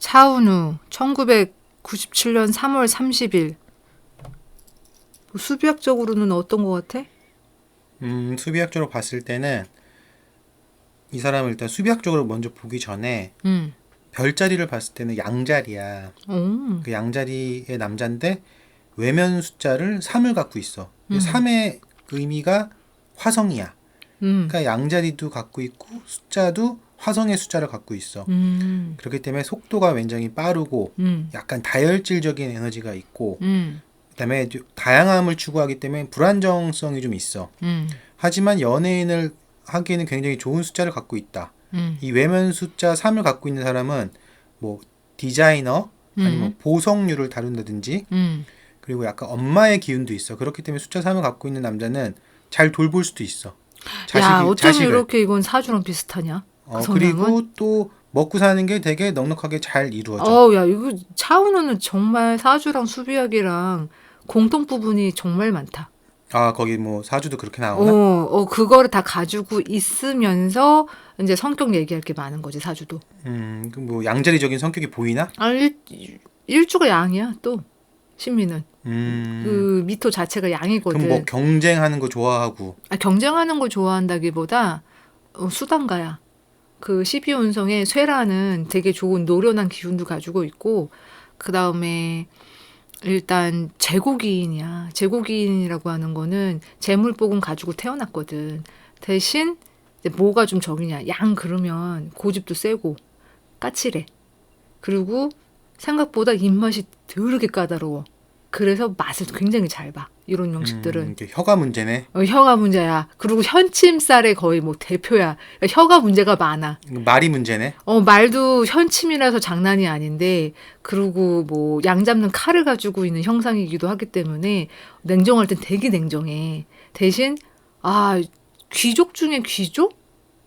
차은우 1997년 3월 30일. 수비학적으로는 어떤 것 같아? 수비학적으로 봤을 때는 이 사람을 일단 수비학적으로 먼저 보기 전에 음. 별자리를 봤을 때는 양자리야. 오. 그 양자리의 남자인데 외면 숫자를 3을 갖고 있어. 음. 3의 의미가 화성이야. 음. 그러니까 양자리도 갖고 있고 숫자도 화성의 숫자를 갖고 있어. 음. 그렇기 때문에 속도가 굉장히 빠르고 음. 약간 다혈질적인 에너지가 있고 음. 그다음에 다양함을 추구하기 때문에 불안정성이 좀 있어. 음. 하지만 연예인을 하기에는 굉장히 좋은 숫자를 갖고 있다. 음. 이 외면 숫자 3을 갖고 있는 사람은 뭐 디자이너 아니면 보석류를 다룬다든지 음. 그리고 약간 엄마의 기운도 있어. 그렇기 때문에 숫자 3을 갖고 있는 남자는 잘 돌볼 수도 있어. 야, 어쩌면 자식을. 이렇게 이건 사주랑 비슷하냐? 그 성향은? 그리고 또 먹고 사는 게 되게 넉넉하게 잘 이루어져. 야, 이거 차은우는 정말 사주랑 수비학이랑 공통 부분이 정말 많다. 거기 뭐 사주도 그렇게 나오나? 그거를 다 가지고 있으면서 이제 성격 얘기할 게 많은 거지, 사주도. 그 뭐 양자리적인 성격이 보이나? 일주가 양이야, 또. 신미는. 음, 그 미토 자체가 양이거든. 그럼 뭐 경쟁하는 거 좋아하고. 경쟁하는 걸 좋아한다기보다 수단가야. 그 12운성의 쇠라는 되게 좋은 노련한 기운도 가지고 있고, 그 다음에 일단 제고기인이야. 제고기인이라고 하는 거는 재물복은 가지고 태어났거든. 대신 이제 뭐가 좀 적이냐. 양 그러면 고집도 세고 까칠해. 그리고 생각보다 입맛이 더럽게 까다로워. 그래서 맛을 굉장히 잘 봐. 이런 음식들은. 이게 혀가 문제네. 혀가 문제야. 그리고 현침살의 거의 뭐 대표야. 혀가 문제가 많아. 말이 문제네. 말도 현침이라서 장난이 아닌데, 그리고 뭐 양 잡는 칼을 가지고 있는 형상이기도 하기 때문에 냉정할 땐 되게 냉정해. 대신 귀족 중에 귀족?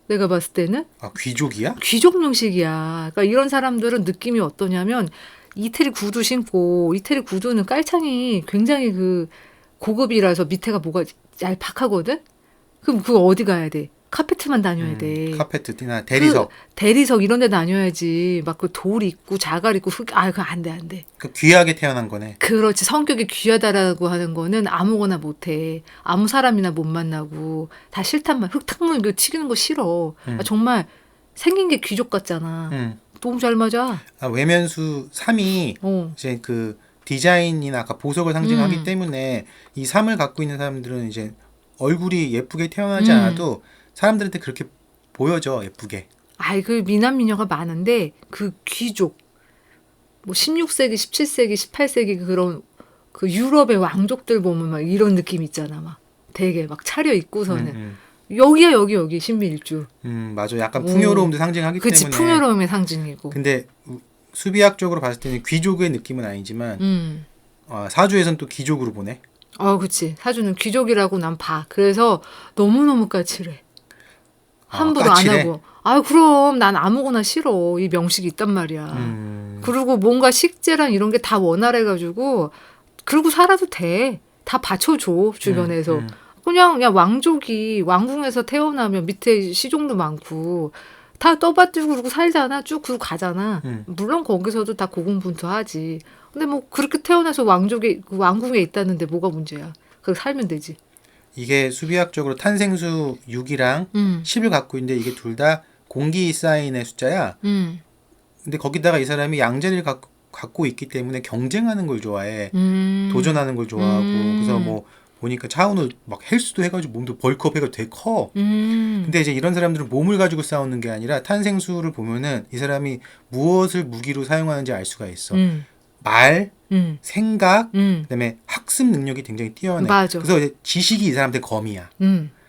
내가 봤을 때는 귀족이야? 귀족 명식이야. 그러니까 이런 사람들은 느낌이 어떠냐면 이태리 구두 신고, 이태리 구두는 깔창이 굉장히 그 고급이라서 밑에가 뭐가 얄팍하거든? 그럼 그거 어디 가야 돼? 카페트만 다녀야 돼. 카페트나 대리석. 대리석 이런 데 다녀야지. 막 그 돌 있고 자갈 있고 그거 안 돼, 안 돼. 그 귀하게 태어난 거네. 그렇지. 성격이 귀하다라고 하는 거는 아무거나 못해. 아무 사람이나 못 만나고 다 싫단 말. 흙탕물 이거 튀기는 거 싫어. 정말 생긴 게 귀족 같잖아. 너무 잘 맞아. 외면수 3이 이제 그 디자인이나 아까 보석을 상징하기 때문에 이 3을 갖고 있는 사람들은 이제 얼굴이 예쁘게 태어나지 않아도 사람들한테 그렇게 보여져, 예쁘게. 그 미남 미녀가 많은데 그 귀족 뭐 16세기, 17세기, 18세기 그런 그 유럽의 왕족들 보면 막 이런 느낌 있잖아. 막 되게 막 차려 입고서는 여기야 여기 신비일주. 맞아. 약간 풍요로움도 상징하기 그치, 때문에. 풍요로움의 상징이고. 근데 수비학적으로 봤을 때는 귀족의 느낌은 아니지만 사주에선 또 귀족으로 보네. 그치. 사주는 귀족이라고 난 봐. 그래서 너무너무 까칠해. 함부로 까칠해? 안 하고. 그럼 난 아무거나 싫어. 이 명식이 있단 말이야. 그리고 뭔가 식재랑 이런 게 다 원활해가지고 그러고 살아도 돼. 다 받쳐줘 주변에서. 그냥 왕족이 왕궁에서 태어나면 밑에 시종도 많고 다 떠받들고 그러고 살잖아. 쭉 그러고 가잖아. 물론 거기서도 다 고군분투하지. 근데 뭐 그렇게 태어나서 왕궁에 있다는데 뭐가 문제야. 그렇게 살면 되지. 이게 수비학적으로 탄생수 6이랑 10을 갖고 있는데 이게 둘 다 공기 사인의 숫자야. 근데 거기다가 이 사람이 양자리를 갖고 있기 때문에 경쟁하는 걸 좋아해. 도전하는 걸 좋아하고. 그래서 뭐 보니까 차은우 막 헬스도 해가지고 몸도 벌크업 해가지고 되게 커. 근데 이제 이런 사람들은 몸을 가지고 싸우는 게 아니라 탄생수를 보면은 이 사람이 무엇을 무기로 사용하는지 알 수가 있어. 말, 생각, 그다음에 학습 능력이 굉장히 뛰어나. 맞아. 그래서 이제 지식이 이 사람한테 검이야.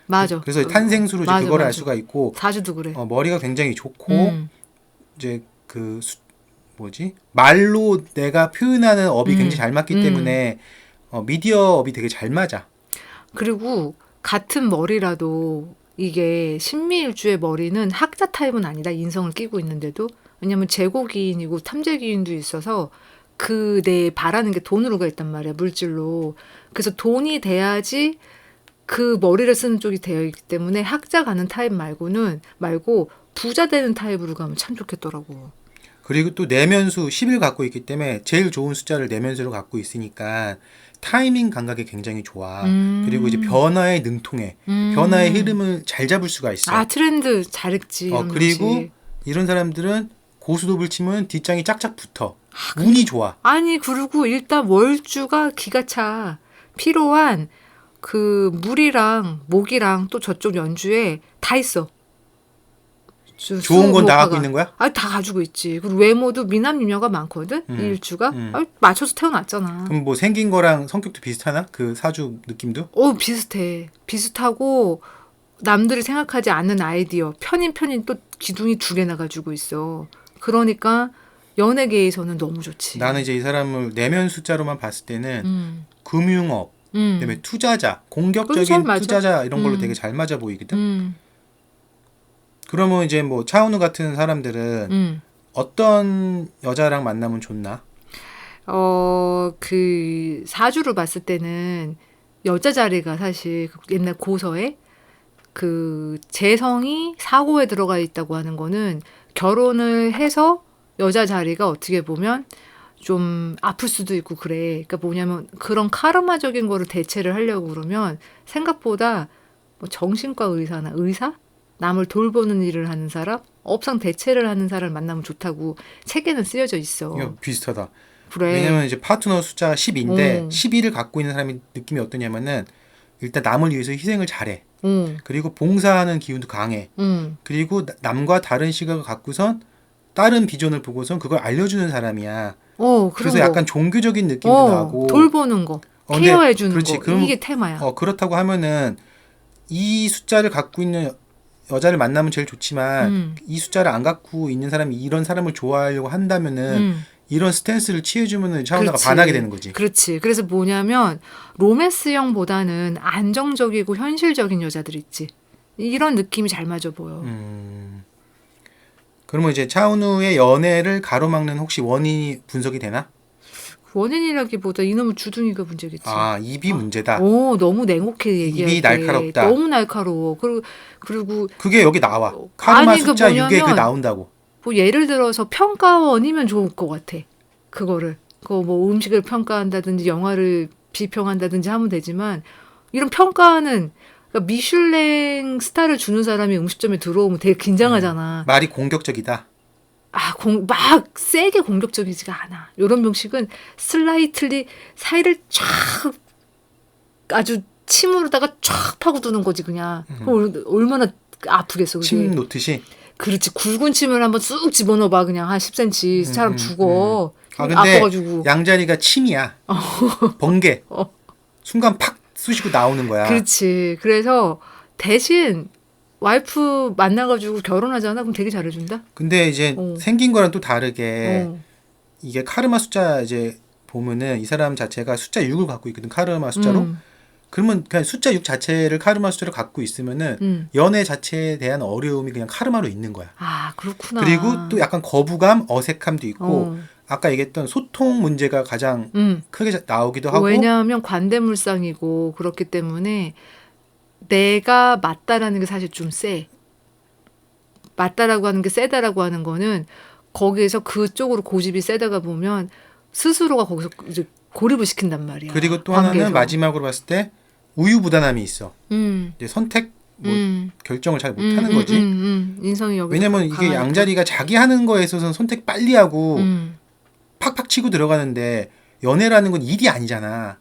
맞아. 그래서 탄생수로 이제 그거를 알 수가 있고. 사주도 그래. 머리가 굉장히 좋고 이제 말로 내가 표현하는 업이 굉장히 잘 맞기 때문에 미디어 업이 되게 잘 맞아. 그리고 같은 머리라도 이게 신미일주의 머리는 학자 타입은 아니다. 인성을 끼고 있는데도. 왜냐면 제고기인이고 탐재기인도 있어서 그 내 바라는 게 돈으로 가 있단 말이야. 물질로. 그래서 돈이 돼야지 그 머리를 쓰는 쪽이 되어 있기 때문에 학자 가는 타입 말고 부자 되는 타입으로 가면 참 좋겠더라고. 그리고 또 내면수 10을 갖고 있기 때문에 제일 좋은 숫자를 내면수로 갖고 있으니까 타이밍 감각이 굉장히 좋아. 그리고 이제 변화에 능통해. 변화의 흐름을 잘 잡을 수가 있어. 아, 트렌드 잘 읽지. 이런 그리고 거지. 이런 사람들은 고스톱을 치면 뒷장이 짝짝 붙어. 운이 좋아. 아니, 그리고 일단 월주가 기가 차. 필요한 그 물이랑 목이랑 또 저쪽 연주에 다 있어. 좋은 건 다 갖고 있는 거야? 아, 다 가지고 있지. 그리고 외모도 미남미녀가 많거든. 이 일주가. 아, 맞춰서 태어났잖아. 그럼 뭐 생긴 거랑 성격도 비슷하나? 그 사주 느낌도? 비슷해. 비슷하고 남들이 생각하지 않는 아이디어. 편인 또 기둥이 2개나 가지고 있어. 그러니까 연예계에서는 너무 좋지. 나는 이제 이 사람을 내면 숫자로만 봤을 때는 금융업, 그다음에 투자자, 공격적인 맞아. 투자자 이런 걸로 되게 잘 맞아 보이거든. 그러면 이제 뭐 차은우 같은 사람들은 어떤 여자랑 만나면 좋나? 그 사주로 봤을 때는 여자 자리가 사실 옛날 고서에 그 재성이 사고에 들어가 있다고 하는 거는 결혼을 해서 여자 자리가 어떻게 보면 좀 아플 수도 있고 그래. 그러니까 뭐냐면 그런 카르마적인 거를 대체를 하려고 그러면 생각보다 뭐 정신과 의사나 의사? 남을 돌보는 일을 하는 사람? 업상 대체를 하는 사람을 만나면 좋다고 책에는 쓰여져 있어. 이거 비슷하다. 그래. 왜냐면 이제 파트너 숫자가 10인데 12를 갖고 있는 사람이 느낌이 어떠냐면은 일단 남을 위해서 희생을 잘해. 그리고 봉사하는 기운도 강해. 그리고 남과 다른 시각을 갖고선 다른 비전을 보고선 그걸 알려주는 사람이야. 그래서 약간 종교적인 느낌도 나고 돌보는 거, 케어해주는 그렇지. 거. 이게 테마야. 그렇다고 하면은 이 숫자를 갖고 있는 여자를 만나면 제일 좋지만 이 숫자를 안 갖고 있는 사람이 이런 사람을 좋아하려고 한다면은 이런 스탠스를 취해주면은 차은우가 그렇지. 반하게 되는 거지. 그렇지. 그래서 뭐냐면 로맨스형보다는 안정적이고 현실적인 여자들 있지. 이런 느낌이 잘 맞아 보여. 그러면 이제 차은우의 연애를 가로막는 혹시 원인이 분석이 되나? 원인이라기보다 이놈의 주둥이가 문제겠지. 아, 입이 문제다. 너무 냉혹해 얘기해. 입이 날카롭다. 너무 날카로워. 그리고 그게 여기 나와. 카르마 아니, 숫자 뭐냐면 6에 그 나온다고. 뭐 예를 들어서 평가원이면 좋을 것 같아. 그거를. 뭐 음식을 평가한다든지 영화를 비평한다든지 하면 되지만 이런 평가는 그러니까 미슐랭 스타를 주는 사람이 음식점에 들어오면 되게 긴장하잖아. 말이 공격적이다. 막 세게 공격적이지가 않아. 이런 병식은 슬라이틀리 사이를 쫙 아주 침으로다가 쫙 파고드는 거지 그냥. 그럼 얼마나 아프겠어. 그게. 침 놓듯이. 그렇지. 굵은 침을 한번 쑥 집어넣어봐 그냥 한 10cm. 사람 죽어. 근데 아파가지고. 양자리가 침이야. 번개. 순간 팍 쑤시고 나오는 거야. 그렇지. 그래서 대신 와이프 만나가지고 결혼하잖아. 그럼 되게 잘해준다. 근데 이제 생긴 거랑 또 다르게 이게 카르마 숫자 이제 보면은 이 사람 자체가 숫자 6을 갖고 있거든. 카르마 숫자로. 그러면 그냥 숫자 6 자체를 카르마 숫자로 갖고 있으면은 연애 자체에 대한 어려움이 그냥 카르마로 있는 거야. 아, 그렇구나. 그리고 또 약간 거부감, 어색함도 있고 아까 얘기했던 소통 문제가 가장 크게 나오기도 하고. 왜냐하면 관대물상이고 그렇기 때문에 내가 맞다라는 게 사실 좀 세. 맞다라고 하는 게 세다라고 하는 거는 거기에서 그쪽으로 고집이 세다가 보면 스스로가 거기서 이제 고립을 시킨단 말이야. 그리고 또 관계에서. 하나는 마지막으로 봤을 때 우유부단함이 있어. 이제 선택 결정을 잘 못하는 거지. 인성이 여기. 왜냐면 이게 양자리가 자기 하는 거에 있어서는 선택 빨리 하고 팍팍 치고 들어가는데 연애라는 건 일이 아니잖아.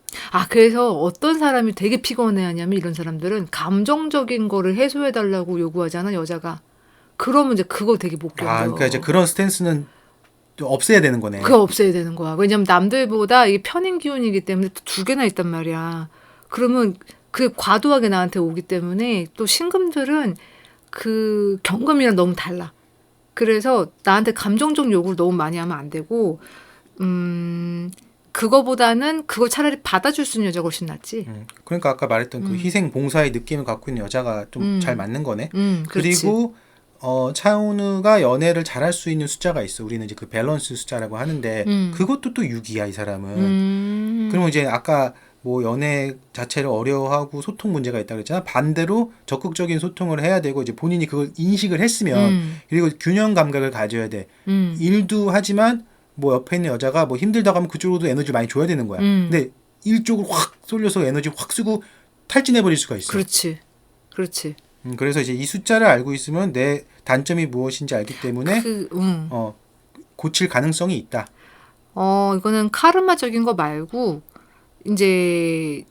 그래서 어떤 사람이 되게 피곤해하냐면 이런 사람들은 감정적인 거를 해소해달라고 요구하잖아 여자가. 그러면 이제 그거 되게 못 견뎌. 그러니까 이제 그런 스탠스는 좀 없애야 되는 거네. 그거 없애야 되는 거야. 왜냐면 남들보다 이게 편인 기운이기 때문에 또 2개나 있단 말이야. 그러면 그게 과도하게 나한테 오기 때문에 또 신금들은 그 경금이랑 너무 달라. 그래서 나한테 감정적 요구를 너무 많이 하면 안 되고 그거보다는 그걸 차라리 받아줄 수 있는 여자가 훨씬 낫지. 그러니까 아까 말했던 그 희생 봉사의 느낌을 갖고 있는 여자가 좀 잘 맞는 거네. 그리고 차은우가 연애를 잘할 수 있는 숫자가 있어. 우리는 이제 그 밸런스 숫자라고 하는데 그것도 또 6이야 이 사람은. 그러면 이제 아까 뭐 연애 자체를 어려워하고 소통 문제가 있다 그랬잖아. 반대로 적극적인 소통을 해야 되고 이제 본인이 그걸 인식을 했으면 그리고 균형 감각을 가져야 돼. 일도 하지만 뭐 옆에 있는 여자가 뭐 힘들다고 하면 그쪽으로도 에너지를 많이 줘야 되는 거야. 근데 일 쪽으로 확 쏠려서 에너지 확 쓰고 탈진해 버릴 수가 있어. 그렇지. 그렇지. 그래서 이제 이 숫자를 알고 있으면 내 단점이 무엇인지 알기 때문에 고칠 가능성이 있다. 이거는 카르마적인 거 말고 이제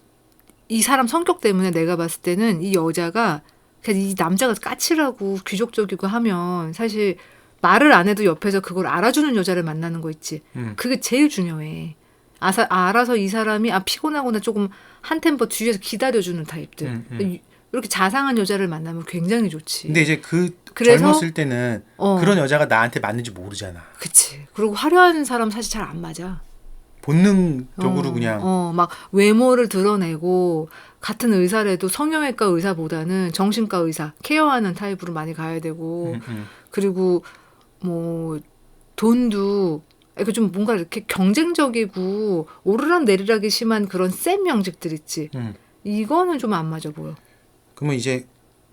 이 사람 성격 때문에 내가 봤을 때는 이 여자가 그냥 이 남자가 까칠하고 귀족적이고 하면 사실 말을 안 해도 옆에서 그걸 알아주는 여자를 만나는 거 있지. 그게 제일 중요해. 알아서 이 사람이 피곤하거나 조금 한 템포 뒤에서 기다려주는 타입들. 이렇게 자상한 여자를 만나면 굉장히 좋지. 근데 이제 그래서 젊었을 때는 그런 여자가 나한테 맞는지 모르잖아. 그치. 그리고 화려한 사람 사실 잘 안 맞아. 본능적으로 그냥. 막 외모를 드러내고 같은 의사라도 성형외과 의사보다는 정신과 의사, 케어하는 타입으로 많이 가야 되고 그리고 뭐 돈도 이거 좀 뭔가 이렇게 경쟁적이고 오르락내리락이 심한 그런 센 명직들 있지. 이거는 좀 안 맞아 보여. 그러면 이제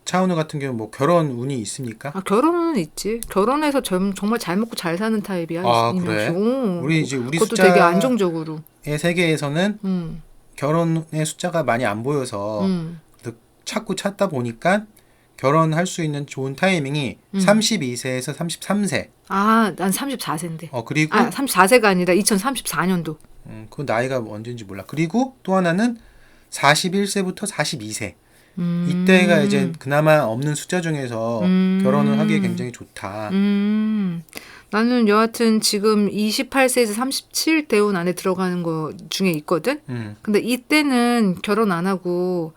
차은우 같은 경우 뭐 결혼 운이 있습니까? 결혼은 있지. 결혼해서 정말 잘 먹고 잘 사는 타입이야. 그래? 우리 그것도 숫자의 되게 안정적으로. 세계에서는 결혼의 숫자가 많이 안 보여서 자꾸 찾다 보니까 결혼할 수 있는 좋은 타이밍이 32세에서 33세. 난 34세인데. 그리고 34세가 아니라 2034년도. 그 나이가 언제인지 몰라. 그리고 또 하나는 41세부터 42세. 이때가 이제 그나마 없는 숫자 중에서 결혼을 하기에 굉장히 좋다. 나는 여하튼 지금 28세에서 37대운 안에 들어가는 거 중에 있거든. 근데 이때는 결혼 안 하고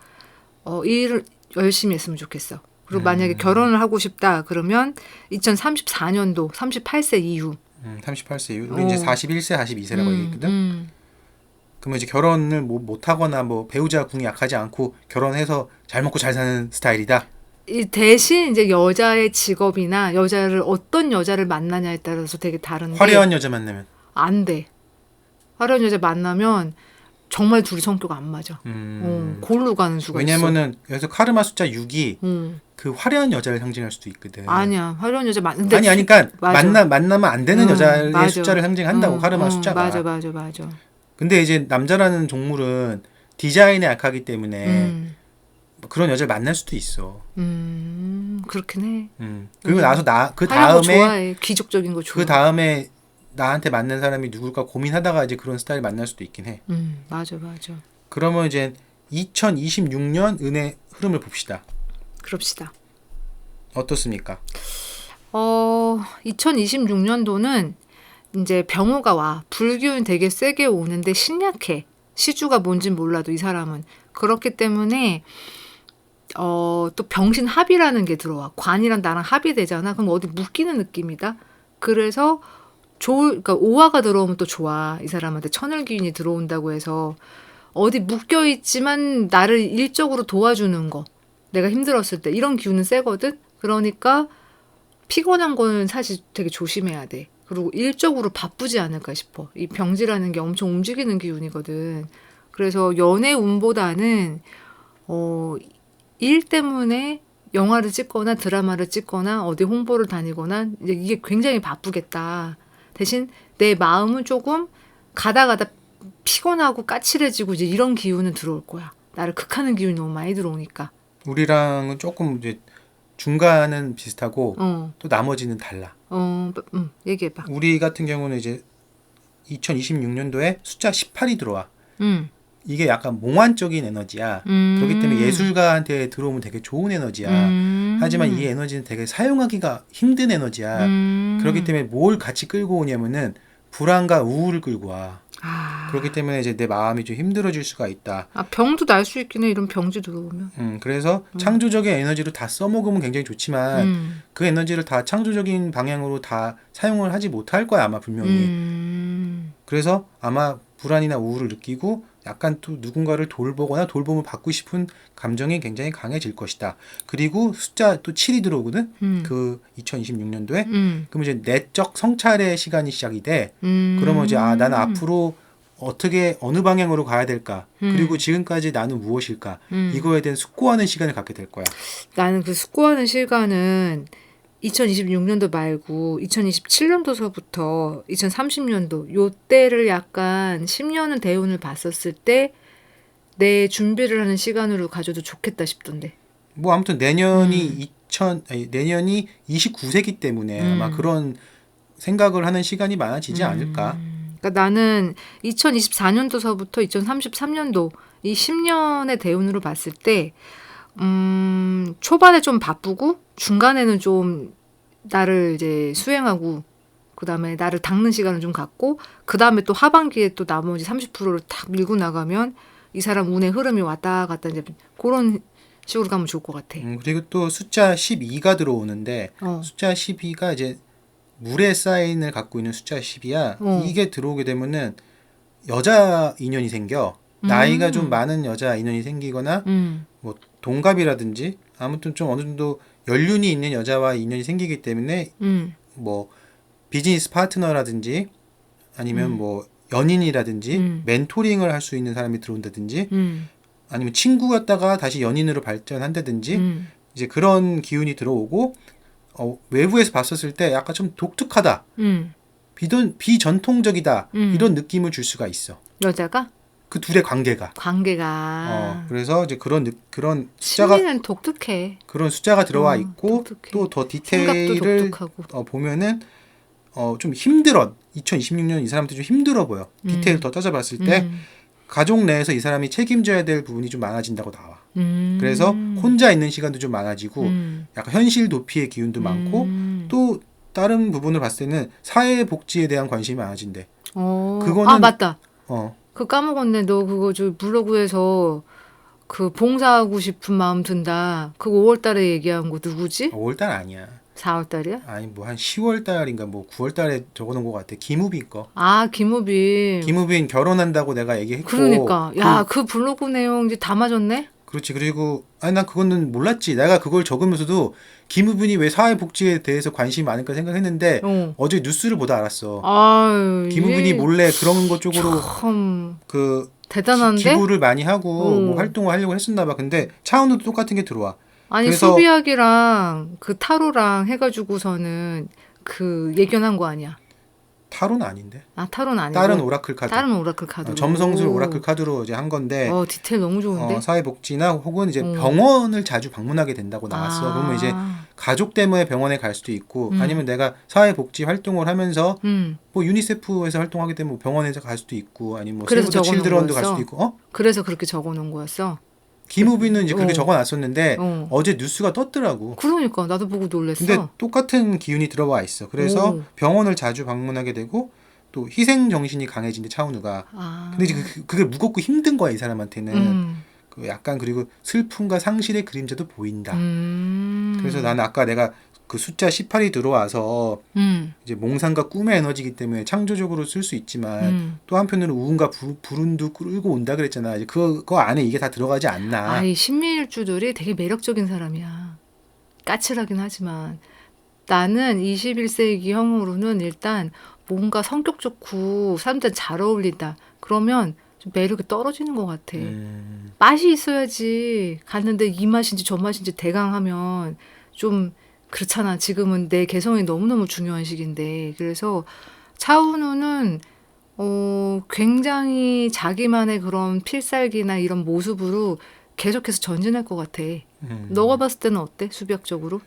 일을 열심히 했으면 좋겠어. 그리고 만약에 결혼을 하고 싶다 그러면 2034년도 38세 이후. 38세 이후. 우리 이제 41세, 42세라고 얘기했거든. 그러면 이제 결혼을 못 하거나 뭐 배우자 궁이 약하지 않고 결혼해서 잘 먹고 잘 사는 스타일이다. 대신 이제 여자의 직업이나 어떤 여자를 만나냐에 따라서 되게 다른데. 화려한 여자 만나면 안 돼. 화려한 여자 만나면 정말 둘이 성격 안 맞아. 골로 가는 수가 왜냐면은 여기서 카르마 숫자 6이 그 화려한 여자를 상징할 수도 있거든. 아니야. 화려한 여자 그러니까 만나면 안 되는 여자의 숫자를 상징한다고 카르마 숫자가. 맞아. 근데 이제 남자라는 동물은 디자인에 약하기 때문에 그런 여자를 만날 수도 있어. 그렇긴 해. 그리고 나서 그 화려한 거 다음에 좋아해. 귀족적인 거 좋아. 그 다음에 나한테 맞는 사람이 누굴까 고민하다가 이제 그런 스타일 만날 수도 있긴 해. 맞아. 그러면 이제 2026년 은의 흐름을 봅시다. 그럽시다. 어떻습니까? 2026년도는 이제 병호가 와. 불기운 되게 세게 오는데 신약해. 시주가 뭔진 몰라도 이 사람은. 그렇기 때문에 또 병신 합이라는 게 들어와. 관이랑 나랑 합이 되잖아. 그럼 어디 묶이는 느낌이다. 그래서 그러니까 오화가 들어오면 또 좋아. 이 사람한테 천을기운이 들어온다고 해서 어디 묶여 있지만 나를 일적으로 도와주는 거. 내가 힘들었을 때 이런 기운은 세거든. 그러니까 피곤한 거는 사실 되게 조심해야 돼. 그리고 일적으로 바쁘지 않을까 싶어. 이 병지라는 게 엄청 움직이는 기운이거든. 그래서 연애 운보다는 일 때문에 영화를 찍거나 드라마를 찍거나 어디 홍보를 다니거나 이게 굉장히 바쁘겠다. 대신 내 마음은 조금 가다 피곤하고 까칠해지고 이제 이런 기운은 들어올 거야. 나를 극하는 기운이 너무 많이 들어오니까. 우리랑은 조금 이제 중간은 비슷하고 또 나머지는 달라. 얘기해봐. 우리 같은 경우는 이제 2026년도에 숫자 18이 들어와. 이게 약간 몽환적인 에너지야. 그렇기 때문에 예술가한테 들어오면 되게 좋은 에너지야. 하지만 이 에너지는 되게 사용하기가 힘든 에너지야. 그렇기 때문에 뭘 같이 끌고 오냐면은 불안과 우울을 끌고 와. 그렇기 때문에 이제 내 마음이 좀 힘들어질 수가 있다. 병도 날 수 있긴 해. 이런 병지 들어오면. 그래서 창조적인 에너지로 다 써먹으면 굉장히 좋지만 그 에너지를 다 창조적인 방향으로 다 사용을 하지 못할 거야 아마 분명히. 그래서 아마 불안이나 우울을 느끼고 약간 또 누군가를 돌보거나 돌봄을 받고 싶은 감정이 굉장히 강해질 것이다. 그리고 숫자 또 7이 들어오거든. 그 2026년도에. 그러면 이제 내적 성찰의 시간이 시작이 돼. 그러면 이제 나는 앞으로 어떻게 어느 방향으로 가야 될까? 그리고 지금까지 나는 무엇일까? 이거에 대한 숙고하는 시간을 갖게 될 거야. 나는 그 숙고하는 시간은 2026년도 말고 2027년도서부터 2030년도 요 때를 약간 10년은 대운을 봤었을 때 내 준비를 하는 시간으로 가져도 좋겠다 싶던데. 뭐 아무튼 내년이 내년이 29세기 때문에 아마 그런 생각을 하는 시간이 많아지지 않을까? 그러니까 나는 2024년도서부터 2033년도 이 10년의 대운으로 봤을 때 초반에 좀 바쁘고 중간에는 좀 나를 이제 수행하고 그다음에 나를 닦는 시간을 좀 갖고 그다음에 또 하반기에 또 나머지 30%를 탁 밀고 나가면 이 사람 운의 흐름이 왔다 갔다 이제 그런 식으로 가면 좋을 것 같아. 그리고 또 숫자 12가 들어오는데 숫자 12가 이제 물의 사인을 갖고 있는 숫자 10이야. 이게 들어오게 되면은 여자 인연이 생겨. 나이가 좀 많은 여자 인연이 생기거나 뭐 동갑이라든지 아무튼 좀 어느 정도 연륜이 있는 여자와 인연이 생기기 때문에 뭐 비즈니스 파트너라든지 아니면 뭐 연인이라든지 멘토링을 할 수 있는 사람이 들어온다든지 아니면 친구였다가 다시 연인으로 발전한다든지 이제 그런 기운이 들어오고 외부에서 봤었을 때 약간 좀 독특하다. 비전통적이다. 이런 느낌을 줄 수가 있어. 여자가? 그 둘의 관계가. 그래서 이제 그런 숫자가 심리는 독특해. 그런 숫자가 들어와 있고 독특해. 또 더 생각도 디테일을 독특하고. 보면은 좀 힘들어. 2026년 이 사람들 좀 힘들어 보여. 디테일 더 따져봤을 때 가족 내에서 이 사람이 책임져야 될 부분이 좀 많아진다고 나와. 그래서 혼자 있는 시간도 좀 많아지고 약간 현실 도피의 기운도 많고 또 다른 부분을 봤을 때는 사회복지에 대한 관심이 많아진대. 그거는 아 맞다. 어. 그 까먹었네. 너 그거 저 블로그에서 그 봉사하고 싶은 마음 든다. 그거 5월달에 얘기한 거 누구지? 5월달 아니야. 4월달이야? 아니 뭐 한 10월달인가 뭐 9월달에 적어놓은 것 같아. 김우빈 거. 아 김우빈. 김우빈 결혼한다고 내가 얘기했고. 그러니까 야 그 블로그 내용 이제 다 맞았네. 그렇지. 그리고 아니 난 그거는 몰랐지. 내가 그걸 적으면서도 김우빈이 왜 사회복지에 대해서 관심이 많을까 생각했는데 어제 뉴스를 보다 알았어. 아유, 김우빈이 몰래 그런 것 쪽으로 참 그 대단한데? 기부를 많이 하고 뭐 활동을 하려고 했었나 봐. 근데 차은우도 똑같은 게 들어와. 아니 그래서 수비학이랑 그 타로랑 해가지고서는 그 예견한 거 아니야? 타로는 아닌데. 아 타로는 아니고 다른 오라클 카드. 다른 오라클 카드로. 점성술 오라클 카드로 이제 한 건데. 디테일 너무 좋은데. 사회복지나 혹은 이제 병원을 자주 방문하게 된다고 나왔어. 그러면 이제 가족 때문에 병원에 갈 수도 있고 아니면 내가 사회복지 활동을 하면서 뭐 유니세프에서 활동하게 되면 뭐 병원에서 갈 수도 있고 아니면 뭐 세이브 더 칠드런도 갈 수도 있고. 그래서 그렇게 적어놓은 거였어. 김우빈은 이제 그렇게 적어놨었는데 어제 뉴스가 떴더라고. 그러니까 나도 보고 놀랬어. 근데 똑같은 기운이 들어와 있어. 그래서 병원을 자주 방문하게 되고 또 희생 정신이 강해진대 차은우가. 근데 이제 그게 무겁고 힘든 거야 이 사람한테는. 그 약간 그리고 슬픔과 상실의 그림자도 보인다. 그래서 나는 아까 내가 그 숫자 18이 들어와서 이제 몽상과 꿈의 에너지이기 때문에 창조적으로 쓸 수 있지만 또 한편으로는 우운과 불운도 끌고 온다 그랬잖아. 이제 그거 안에 이게 다 들어가지 않나. 이 신미일주들이 되게 매력적인 사람이야. 까칠하긴 하지만 나는 21세기형으로는 일단 뭔가 성격 좋고 사람들 잘 어울린다. 그러면 좀 매력이 떨어지는 것 같아. 맛이 있어야지. 갔는데 이 맛인지 저 맛인지 대강하면 좀 그렇잖아. 지금은 내 개성이 너무너무 중요한 시기인데. 그래서 차은우는 굉장히 자기만의 그런 필살기나 이런 모습으로 계속해서 전진할 것 같아. 너가 봤을 때는 어때? 수비학적으로?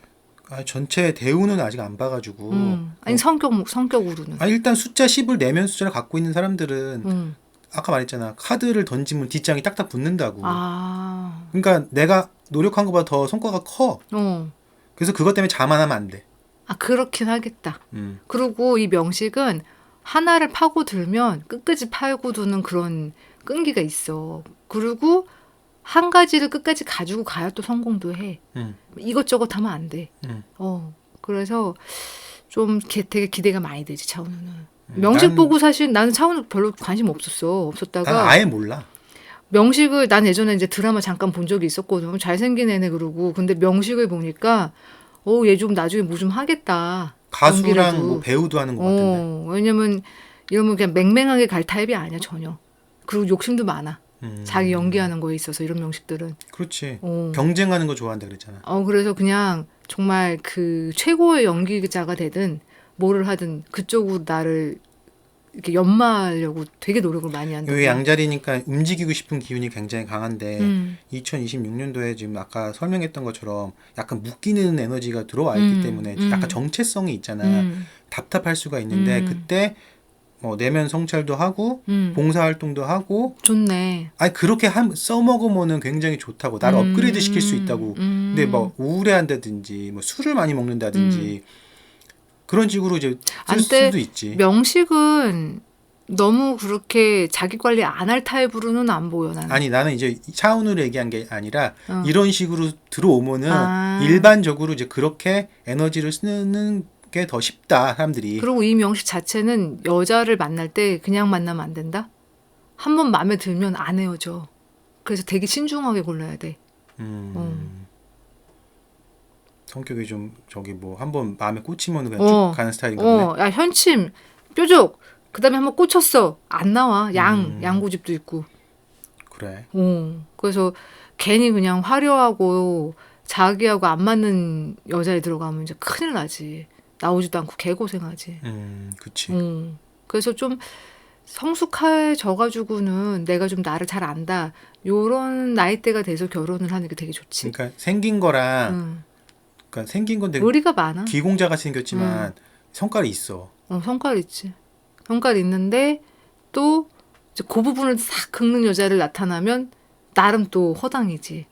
전체 대우는 아직 안 봐가지고. 아니 성격으로는. 일단 숫자 10을 내면 숫자를 갖고 있는 사람들은 아까 말했잖아. 카드를 던지면 뒷장이 딱딱 붙는다고. 그러니까 내가 노력한 것보다 더 성과가 커. 그래서 그것 때문에 자만하면 안 돼. 그렇긴 하겠다. 그리고 이 명식은 하나를 파고들면 끝까지 파고드는 그런 끈기가 있어. 그리고 한 가지를 끝까지 가지고 가야 또 성공도 해. 이것저것 하면 안 돼. 그래서 좀 되게 기대가 많이 되지 차은우는. 명식 보고 사실 나는 차은우 별로 관심 없었다가 난 아예 몰라. 명식을 난 예전에 이제 드라마 잠깐 본 적이 있었거든. 잘생긴 애네 그러고. 근데 명식을 보니까 얘 좀 나중에 뭐 좀 하겠다. 가수랑 뭐 배우도 하는 것 같은데. 왜냐면 이러면 그냥 맹맹하게 갈 타입이 아니야 전혀. 그리고 욕심도 많아. 자기 연기하는 거에 있어서 이런 명식들은. 그렇지. 어. 경쟁하는 거 좋아한다 그랬잖아. 그래서 그냥 정말 그 최고의 연기자가 되든 뭐를 하든 그쪽으로 나를 이렇게 연마하려고 되게 노력을 많이 한다. 이 양자리니까 움직이고 싶은 기운이 굉장히 강한데 2026년도에 지금 아까 설명했던 것처럼 약간 묶이는 에너지가 들어와 있기 때문에 약간 정체성이 있잖아. 답답할 수가 있는데 그때 내면 성찰도 하고 봉사활동도 하고 좋네. 아니 그렇게 써먹으면은 굉장히 좋다고 나를 업그레이드 시킬 수 있다고. 근데 뭐 우울해한다든지 뭐 술을 많이 먹는다든지 그런 식으로 이제 쓸 수도 있지. 명식은 너무 그렇게 자기 관리 안 할 타입으로는 안 보여 나는. 아니 나는 이제 차원으로 얘기한 게 아니라 이런 식으로 들어오면은 아. 일반적으로 이제 그렇게 에너지를 쓰는 게 더 쉽다 사람들이. 그리고 이 명식 자체는 여자를 만날 때 그냥 만나면 안 된다. 한 번 마음에 들면 안 헤어져. 그래서 되게 신중하게 골라야 돼. 성격이 좀 저기 뭐 한번 마음에 꽂히면 그냥 쭉 가는 스타일인가 보네. 야 현침, 뾰족. 그다음에 한번 꽂혔어. 안 나와. 양고집도 있고. 그래. 그래서 괜히 그냥 화려하고 자기하고 안 맞는 여자에 들어가면 이제 큰일 나지. 나오지도 않고 개고생하지. 그치. 그래서 좀 성숙해져가지고는 내가 좀 나를 잘 안다. 요런 나이대가 돼서 결혼을 하는 게 되게 좋지. 그러니까 생긴 거랑 그러니까 생긴 건데 의리가 많아. 귀공자같이 생겼지만 성깔이 있어. 성깔 있지. 성깔 있는데 또 이제 그 부분을 싹 긁는 여자를 나타나면 나름 또 허당이지.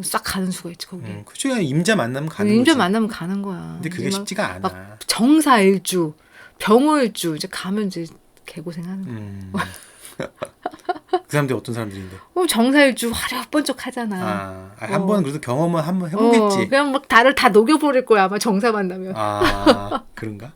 싹 가는 수가 있지 거기. 그치. 임자 만나면 가는 임자 거지. 만나면 가는 거야. 근데 그게 쉽지가 않아. 막 정사일주, 병월주 이제 가면 이제 개고생하는 거야. 그 사람들이 어떤 사람들인데? 정사일주 화려 번쩍하잖아. 한 번 그래도 경험은 한번 해보겠지. 그냥 막 나를 다 녹여버릴 거야 아마 정사 만나면. 그런가?